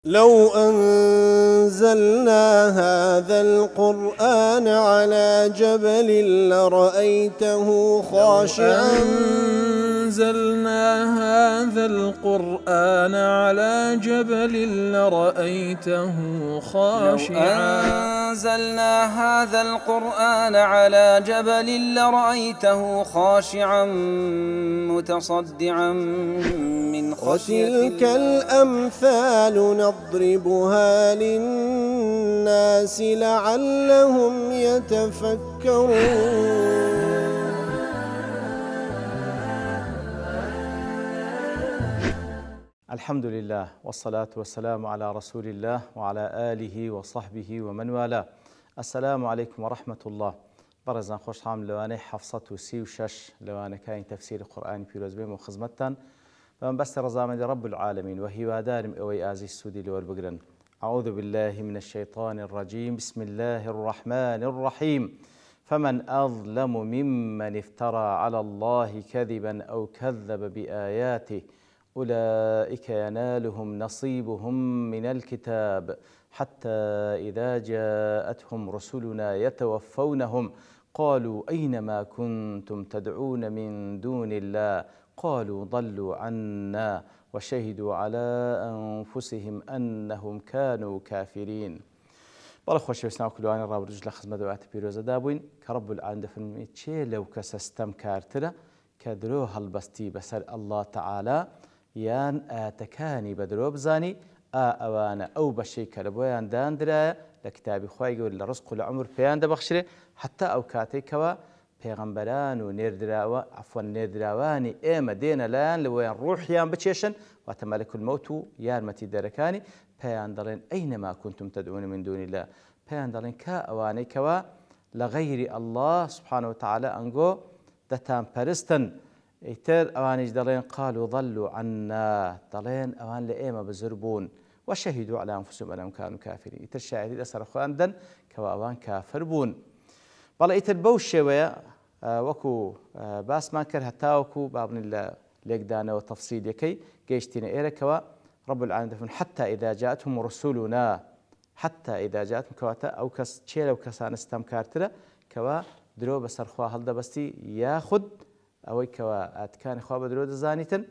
لو أنزلنا هذا القرآن على جبل لرأيته خاشعا أنزلنا هذا القرآن على جبل لرأيته خاشعا أنزلنا هذا القرآن على جبل لرأيته خاشعا متصدعا من خشية وتلك الأمثال نضربها للناس لعلهم يتفكرون. الحمد لله والصلاة والسلام على رسول الله وعلى آله وصحبه ومن والاه. السلام عليكم ورحمة الله. برزان خوش حام لواني حفصة وسي وشش لواني كاين تفسير القرآن في رزبين وخزمتان فمن بس رزامة رب العالمين وهي وادارم اوي آزي السودي لور بقرن. أعوذ بالله من الشيطان الرجيم. بسم الله الرحمن الرحيم. فمن أظلم ممن افترى على الله كذبا أو كذب بآياته أولئك ينالهم نصيبهم من الكتاب حتى إذا جاءتهم رسلنا يتوفونهم قالوا أينما كنتم تدعون من دون الله قالوا ضلوا عنا وشهدوا على أنفسهم أنهم كانوا كافرين. بەڵێ خۆشەویستان کلوانی ڕابردوش لە خزمەت دواتە پیرۆزەدا بووین کە ڕەب العالەمین دەفەرمێت چێ لەو کەسە ستەمکارترە کە درۆ هەڵبەستی بەسەر ئەڵڵا تەعالا یان ئاەتەکانی بە درۆ بزانی ئەوانە ئەو بەشەی کە لە بۆیان دانرایە لە کتابی خوای گەورە لە ڕزق و لە عومر پێیان دەبەخشرێ حتا ئەو کاتێکەوە پێغەمبەران و نێردراوانی ئێمە دێنە لایەن لەوەیان ڕوحیان بچێشن واتە مەلەک المەوت و یارمەتی دەرەکانی پێیان دەڵێن ئەینەما کونتم تەدعون من دون الله پێیان دەڵێن کە ئەوانەی کەوا لە غەیری ئەڵڵا سوبحانە وتەعالا ئەنگۆ دەتان پەرستن ئیتر ئەوانیش دەڵێن قالوا ضلوا عنا دەڵێن ئەوان لە ئێمە بزر بوون وشهدوا على أنفسهم أنهم كانوا كافرين ئیتر شاهدی لەسەر خۆیان دەن کەوا ئەوان کافر بوون. بەڵێ ئیتر بەو شێوەیە وەکو باسمان کرد هەتاوەکو بابنی لە لێکدانەوە تەفسیلەکەی گەیشتینە ئێرەکەوە رب العالمين دەفەرمێت حتى إذا جاءتهم رسولنا حتى إذا جاءتهم کەواتە ئەو کەس چێ لەو کەسانە ستەمکارترە کەوا درۆ بەسەر خوا هەڵدەبەستی یاخود ئەوەی کەوا ئاتکانی خوا بە درۆ دەزانیتن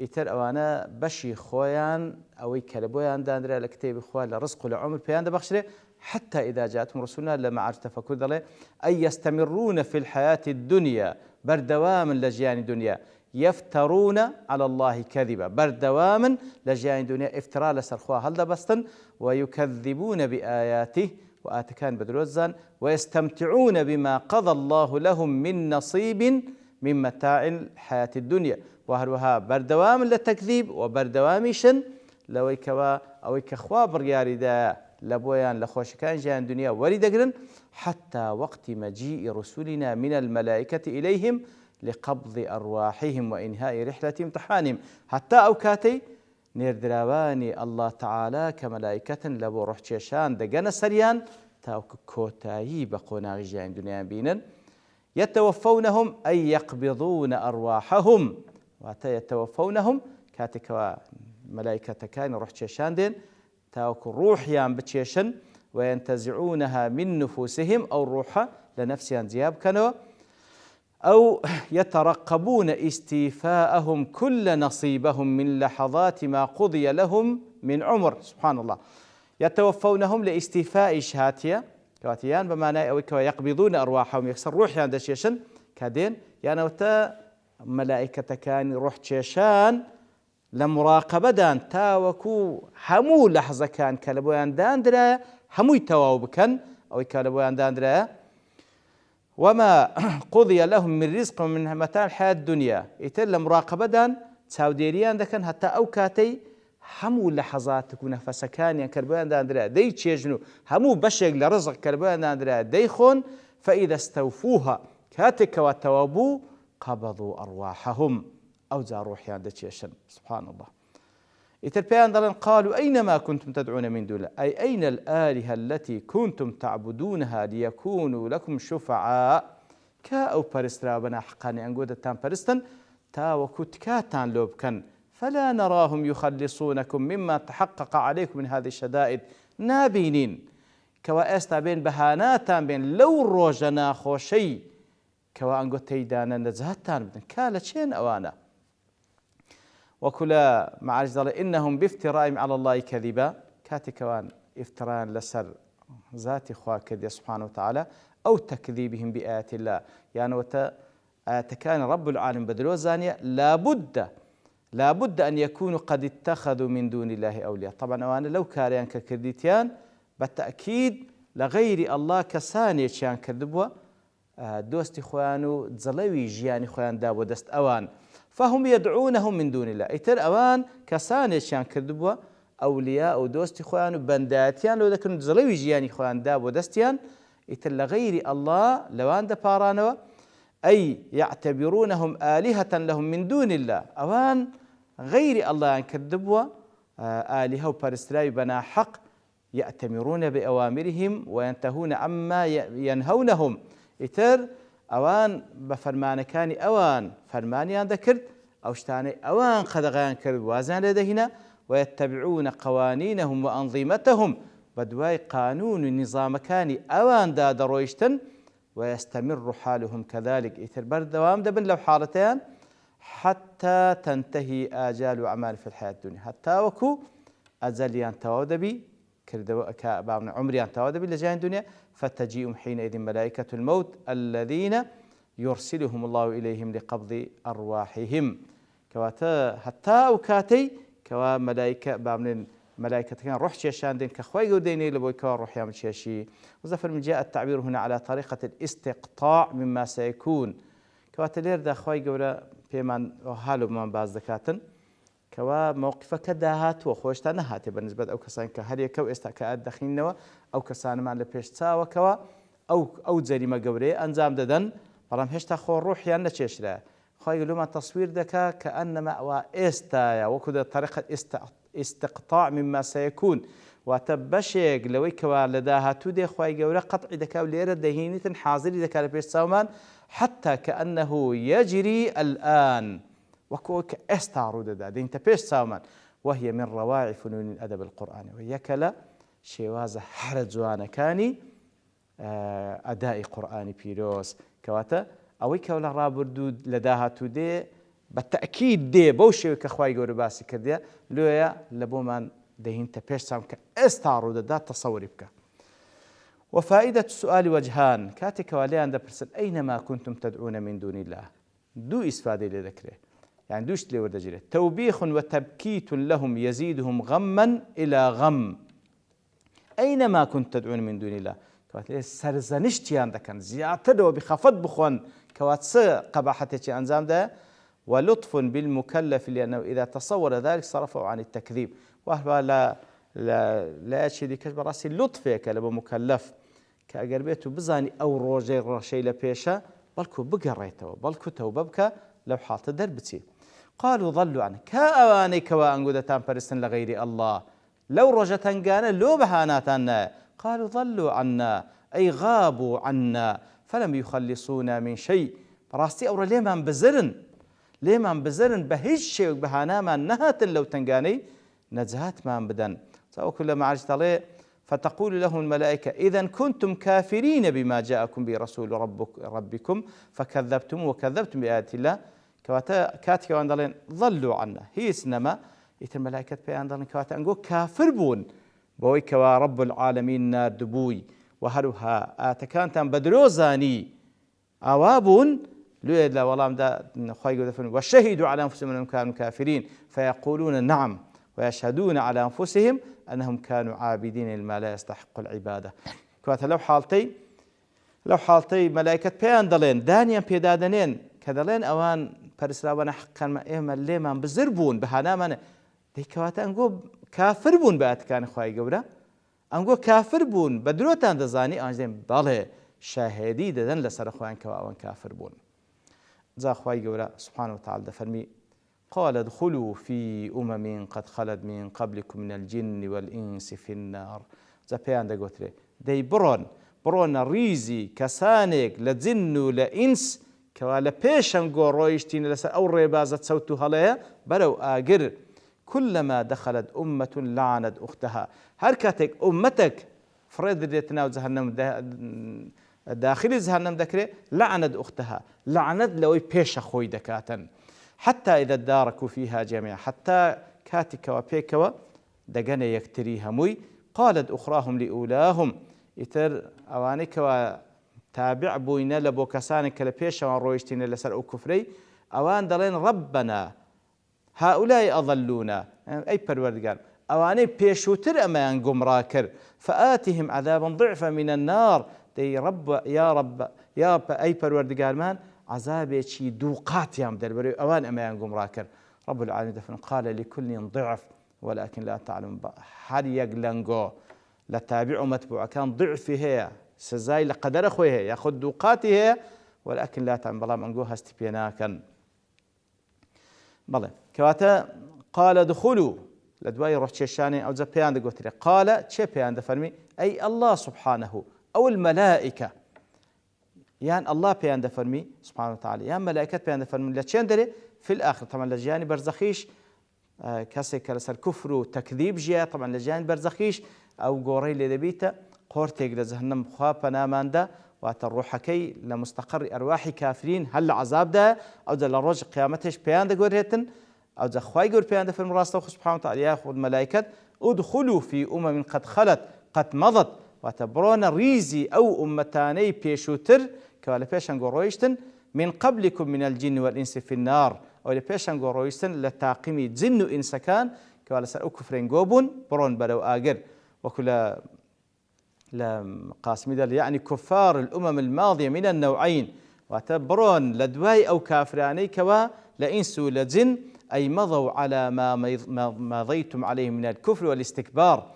ئیتر ئەوانە بەشی خۆیان ئەوەی کە لە بۆیان دانرا لە کتێبی خوا لە ڕزق و لە عومر پێیان دەبەخشرێ حتى إذا جاءتهم رسولنا لە مەعارج تەفەکوور دەڵێ أي يستمرون في الحياة الدنيا بەردەوامن لە ژیانی دنیا يفترون على الله كذبا بەردەوامن لە ژیانی دنیا ئفترا لەسەر خوا هەڵدەبەستن ويكذبون بآياته وآتەکان بە درۆ دەزان ويستمتعون بما قضى الله لهم من نصيب من متاع الحياة الدنيا وهروها بەردەوامن لە تەکذیب و بەردەوامیشن لەوەی کەوا ئەوەی کە خوا بڕیاریدا لە بۆیان لە خۆشەکان ژیان دنیا وەری دەگرن حتى وقت مجيء رسولنا من الملائكة إليهم لقبض أرواحهم وإنهاء رحلة امتحانهم حتى أو كاتي نێردراوانی الله تعالى كملائكة لبو روح چێشان دەگەنە سەریان تاوک کۆتایی بە قۆناغی ژیان دنیایان بینن يتوفونهم أي يقبضون أرواحهم واتە يتوفونهم کاتێکەوە مەلایکەتەکانی ڕوح چێشان دێن تاوەکو ڕوحیان بچێشن وينتزعونها من نفوسهم أو ڕوحە لە نەفسیان جیا بکەنەوە أو يترقبون استيفاءهم كل نصيبهم من لحظات ما قضي لهم من عمر سبحان الله يتوفونهم لاستيفاء شهاتية كواتيان بمعنى يقبضون أرواحهم يكسر روحيان دشيشن كادين يعني وتا ملائكة كان روح تشيشان لمراقبة دان تاوكو همو لحظة كان كالبويان داندرا همو يتواو بكن أو كالبويان داندرا وما قضي لهم من رزق من متاع الحياة الدنيا إتر لمراقبة دان تاوديريان دكن حتى أو كاتي همو لحظات تكون فسكانيا كالبويان داندرا دي تشيجنو همو بشيق لرزق كالبويان داندرا ديخون فإذا استوفوها كاتك وتوابو قبضوا أرواحهم أو زا روحيان دتشيشن سبحان الله إتر بيان دلن قالوا أينما كنتم تدعون من دون أي أين الآلهة التي كنتم تعبدونها ليكونوا لكم شفعاء كا أو برسترا بنا حقاني أنقودة تان برستن تا وكتكاتان لوبكن فلا نراهم يخلصونكم مما تحقق عليكم من هذه الشدائد نابينين كوا استا بين بهاناتان بين لو روجنا خوشي كوا انگو تيدانا نزهتان بدن كالا چين اوانا وكلا معالج دل انهم بافتراء على الله كذبا كاتي كوان افتراء لسر ذات خوا كذي سبحانه وتعالى او تكذيبهم بآيات الله يعني كان رب العالمين بدلو زانية لابد أن يكونوا قد اتخذوا من دون الله أولياء. طبعا أوانا لو كاريان ككرديتيان بالتأكيد لغير الله كساني شان كردبوا دوستي خوانو تزلوي جياني خوان داب ودست أوان فهم يدعونهم من دون الله إتر أوان كساني شان كردبوا أولياء أو دوستي خوانو بنداتيان لو ذكروا تزلوي جياني خوان داب ودستيان إتر لغير الله لوان دا بارانوا أي يعتبرونهم آلهة لهم من دون الله أوان غير الله ينكذبوا آلهة وبرستراي بنا حق يأتمرون بأوامرهم وينتهون عما ينهونهم إتر أوان بفرمان كان أوان فرمانيان ذكرت أو شتاني أوان خدغان كرد وازان لدينا ويتبعون قوانينهم وأنظمتهم بدواي قانون نظام كان أوان دا درويشتن ويستمر حالهم كذلك إثر بر دوام دبن لو حالتين حتى تنتهي آجال أعمال في الحياة الدنيا حتى وكو أزليان تودبي كبابن عمريان تودبي لجاين الدنيا فتجيئهم حينئذ ملائكة الموت الذين يرسلهم الله إليهم لقبض أرواحهم كواتا حتى وكاتي كوا ملائكة بابن ملائكة كان روح شيشان دين كخوي قوديني لبوي كوا روح يعمل شيشي وزفر من جاء التعبير هنا على طريقة الاستقطاع مما سيكون كوا تلير دا خوي قولا بيمان وحالو بمان باز دكاتن كوا موقفك داهات وخوشتا نهاتي بالنسبة أو كسان كهريا كو استكاءات دخينوا أو كسان ما لبيش تساوى كوا أو جريمة قوري أنزام ددن برام هشتا خو روح يانا تشيشلا خوي قولوا ما تصوير دكا كأنما وإستايا وكذا طريقة استقطاع مما سيكون وتبشيق لوي كوا لداهاتو دي خوي قوري قطع دكا وليرة دهينة حاضري دكا لبيش تساومان حتى كأنه يجري الآن وكوك استعرض دا انت بيش ساومان وهي من رواع فنون الأدب القرآني وهي كلا شواز حرجوانا كاني أداء قرآني بيروس كواتا أوي كولا رابردود لداهاتو دي بالتأكيد دي بوشي كخواي قوري باسي كرديا لويا لبومان دهين تبيش ساومان كاستعرض دا تصوري بك وفائدة السؤال وجهان كاتي كواليان دا برسل أينما كنتم تدعون من دون الله دو إسفادي لذكره يعني دوش لي ورد جري توبيخ وتبكيت لهم يزيدهم غما إلى غم أينما كنت تدعون من دون الله كواتي سرزنشتي عندك زيادة وبخفض بخون كواتس قباحتي أنزام ده ولطف بالمكلف لأنه إذا تصور ذلك صرفه عن التكذيب وهو لا شيء كش براسي اللطف كلب مكلف كأجربته بزاني أو روجي رشي لبيشة بلكو بقريته بلكو توببك لو حالت دربتي قالوا ضلوا عنه كأواني كوا أنقودتان برستن لغير الله لو رجتان قانا لو بهاناتان قالوا ضلوا عنا أي غابوا عنا فلم يخلصونا من شيء براستي أورا ليمان بزرن بهيج شيء بهانا ما نهات لو تنقاني نزهات ما بدن وكل ما عرجت عليه فتقول لهم الملائكة إذا كنتم كافرين بما جاءكم برسول ربكم فكذبتم وكذبتم بآيات الله كاتك واندلين ضلوا عنا هي سنما يت الملائكة بياندلين كواتا أنقول كافر بون بوي كوا رب العالمين نار دبوي وهروها آتكانتان بدروزاني أوابون لويد لا والله دا خواي قدفن وشهدوا على أنفسهم أنهم كانوا كافرين فيقولون نعم ويشهدون على أنفسهم أنهم كانوا عابدين لما لا يستحق العبادة كواتا لو حالتي ملائكة بياندلين دانيا بيدادنين كذلين أوان برسلاونا حقا ما إهما ليمان بزربون بهانا من دي كواتا أنقو كافر بون بأتكان خواهي قبرا أنقو كافر بون بدروتان دزاني أنجدين بالي شاهدي ددن لسر خوان كواوان كافر بون زا خواهي قبرا سبحانه وتعالى فرمي قال ادخلوا في قد خلت من قبلكم من الجن والإنس في النار زا بيان دا قوتري دي برون ريزي كسانيك لجن لإنس کەوا لە پێشەنگۆ ڕۆیشتینە لەسەر ئەو ڕێبازە چەوت و هەڵەیە بەرەو ئاگر كلما دخلت أمة لعنت أختها هر كاتك أمتك فرد دێتە ناو جەهەنەم داخلی جەهەنەم دەکرێت لعنت أختها لعنت لەوەی پێشە خۆی دەکاتن حتى إذا اداركوا فيها جميعا حتى كاتكوا بيكوا دەگەنە یەکتری هەمووی قالت أخراهم لأولاهم ئیتر ئەوانەی کەوا تابع بووینە لە بۆ کەسانێک کە لە پێشەوان ڕۆیشتینە لەسەر ئەو کوفرەی ئەوان دەڵێن ربنا هؤلاء أضلونا أي پروردگار أواني بيشوتر أمان قمرا كر فآتهم عذابا ضعفا من النار دي رب يا أي پروردگار مان عذابي شي دوقات يام دربري أوان أمان قمرا كر رب العالمين دفن قال لكل ضعف ولكن لا تعلم هل يقلنقو لتابع متبوع كان ضعف هي سزاي لقدر أخوي هي ياخذ دوقاتي هي ولكن لا تعلم بلا منقو هستبيناكن بەڵێ کەواتە قال دخلوا لە دوای ڕۆژچێشانی ئەوجە پێیان دەگوترێ قال چێ پێیان دەفەرمی ئەی الله سبحانه ئەو المەلائکە یان الله پێیان دەفەرمی سبحانه وتعالى یان مەلائکەت پێیان دەفەرمن لە چێن دەرێ في الآخر طبعا لە ژیانی بەرزەخیش کەسێک کە لەسەر کوفر و تەکذیب ژیە طبعا لە ژیانی بەرزەخیش ئەو گۆڕەی لێ دەبیتە قۆرتێک لە جەهەنەم خوا پەناماندا واتە ڕوحەکەی لە مستەقەڕی ئەرواحی کافرین هەر لە عەزابدا ئەوجە لە ڕۆژی قیامەتیش پێیان دەگۆڕێتن ئەوجە خوای گەور پێیان دەفەرمێ ڕاستەوخۆ سبحانه وتعالى یاخود مەلایکەت ادخلوا في أمم قد خلت قد مضت واتە بڕۆنە ریزی ئەو ئومەتانەی پێشووتر کەوا لە پێشەنگۆ ڕۆیشتن من قبلكم من الجن والإنس في النار ئەو لە پێشەنگۆ ڕۆیشتن لە تاقیمی جن و ئینسەکان کەوا لەسەر ئەو کوفرێنگۆ بوون بڕۆن بەرەو ئاگر وەکو قاسمی دل يعني كفار الأمم الماضية من النوعين وتبرون لدواي أو كافراني كوا لإنس لجن أي مضوا على ما مضيتم عليه من الكفر والاستكبار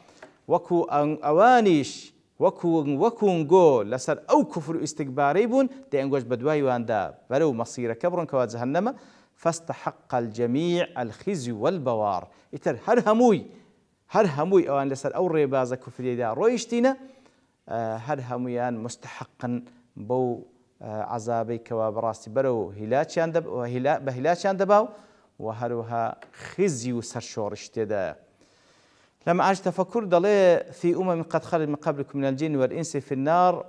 وكو أوانيش وكو نقو لسر أو كفر استكباريبون دي أنقوش بدواي واندا بلو مصير كبر كوا جهنم فاستحق الجميع الخزي والبوار إتر هر هموي أوان لسر أو ريبازة كفرية دا رويشتينا هر هميان مستحقا بو عذابي كوا براستي برو بهلاتشان دباو وهروها خزي وسرشورش تدا لما عاش تفكر ضلي في أمم قد خلت من قبلكم من الجن والإنس في النار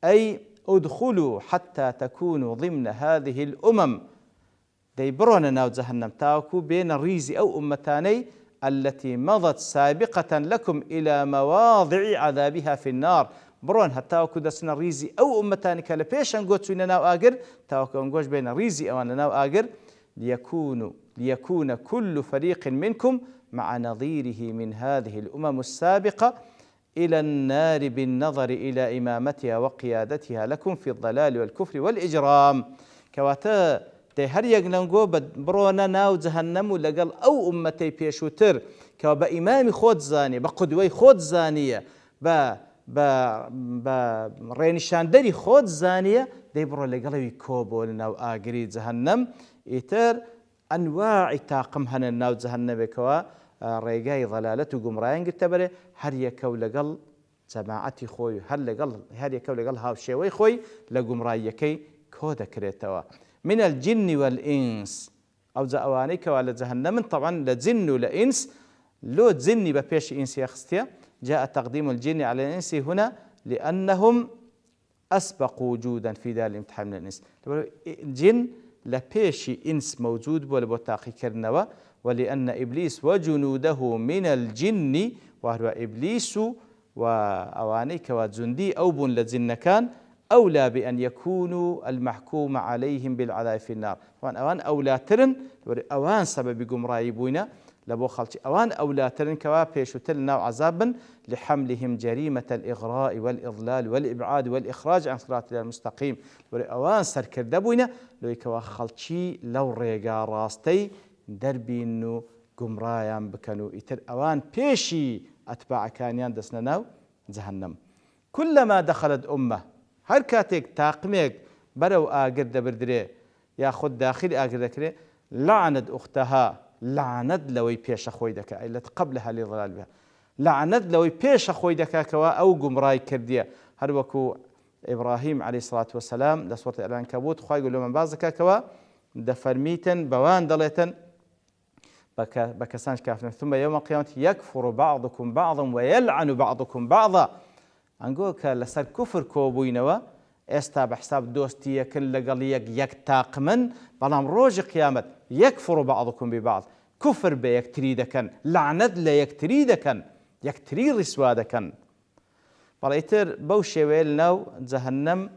أي ادخلوا حتى تكونوا ضمن هذه الأمم دي برونا ناو جهنم تاوكو بين الريزي أو أمتاني التي مضت سابقة لكم إلى مواضع عذابها في النار برون هتاوكو دسنا ريزي أو أمتاني كلا بيشان قوتسوين ناو آقر تاوكو انقوش بين ريزي أو ناو آقر ليكون كل فريق منكم مع نظيره من هذه الأمم السابقة إلى النار بالنظر إلى إمامتها وقيادتها لكم في الضلال والكفر والإجرام كواتا هر یەکلەنگۆ بڕۆنە ناو جەهەنەم و لەگەڵ ئەو ئومەتەی پێشووتر کەوا بە ئیمامی خۆت زانیە بە قودوەی خۆت زانیە بە ڕێنیشاندەری خۆت زانیە دەی بڕۆ لەگەڵەوی کۆبۆ لە ناو ئاگری جەهەنەم ئیتر ئەنواعی تاقم هەنە ناو جەهەنەمێکەوە ڕێگای ضەلالەت و گومڕایان گرتە بەرێ هەر یەکەو لەگەڵ جەماعەتی خۆی هەر یەکەو لەگەڵ هاوشێوەی خۆی لە گومڕاییەکەی کۆ دەکرێتەوە من الجن والإنس أو زأواني كوالا جهنم طبعا لجن ولإنس لو جني ببيش إنس يخستيا جاء تقديم الجن على الإنس هنا لأنهم أسبقوا وجودا في دار الامتحان من الإنس جن لبيش إنس موجود ولا بتاقي كرنوا ولأن إبليس وجنوده من الجن وهو إبليس وأواني كواجندي أو بن لجن كان أولى بأن يكونوا المحكوم عليهم بالعذاب في النار طبعا أوان أولى ترن أوان سبب قمراي بوينا لبو خلتي أوان أولى ترن كوا بيشو تلنا عذابا لحملهم جريمة الإغراء والإضلال والإبعاد والإخراج عن صراط الله المستقيم أوان سركر دبوينا لو كوا خلتي لو ريقا راستي دربي إنه قمرايان بكنو إتر أوان بيشي أتباع كانيان دسنناو جهنم كلما دخلت أمة هر کاتێک تاقمێک بەرەو ئاگر دەبردرێ یاخود داخل ئاگر دەکرێ لعنت أختها لعنت لەوەی پێشە خۆی دەکا ئەی قبلها لضلال بها لعنت لەوەی پێشە خۆی دەکا کەوا ئەو گومڕای کردیە هەر وەکو إبراهيم عليه الصلاة والسلام لسورة العنكبوت خواهي يقول له من بازك كوا دفرميتن بوان دليتن بكسانش كافرين ثم يوم القيامة يكفر بعضكم بعضا ويلعن بعضكم بعضا أنقول لسر كفر كوبوينوا استا بحساب دوستي كل لقل يك تاقمن بلام روج قيامت يكفر بعضكم ببعض كفر بيكتري دكن لعنت ليكتري دكن يكتري رسوا دكن بريتر بوشي ويلناو جهنم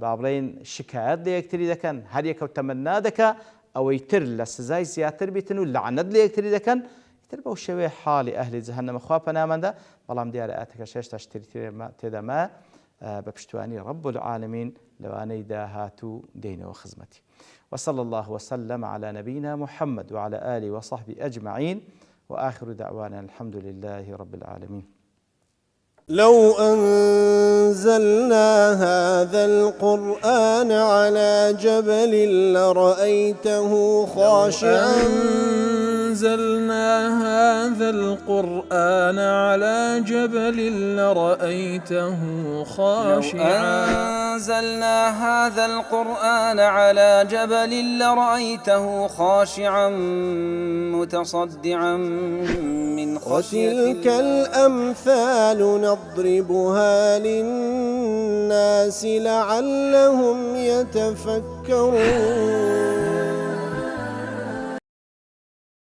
بابلين شكايات ليكتري دكن هل يكو تمنى دكا أو يتر لسزاي زياتر بيتنو لعنت ليكتري دكن يتر بوشي حالي أهل جهنم خوابنا من دا بلام ديار آتك شاش تشتري تدا ما بپشتوانی رب العالمين لواني داهاتو دين وخزمتي وصلى الله وسلم على نبينا محمد وعلى آله وصحبه أجمعين وآخر دعوانا الحمد لله رب العالمين. لو أنزلنا هذا القرآن على جبل لرأيته خاشعا أنزلنا هذا القرآن على جبل لرأيته خاشعا أنزلنا هذا القرآن على جبل لرأيته خاشعا متصدعا من خشية وتلك الأمثال نضربها للناس لعلهم يتفكرون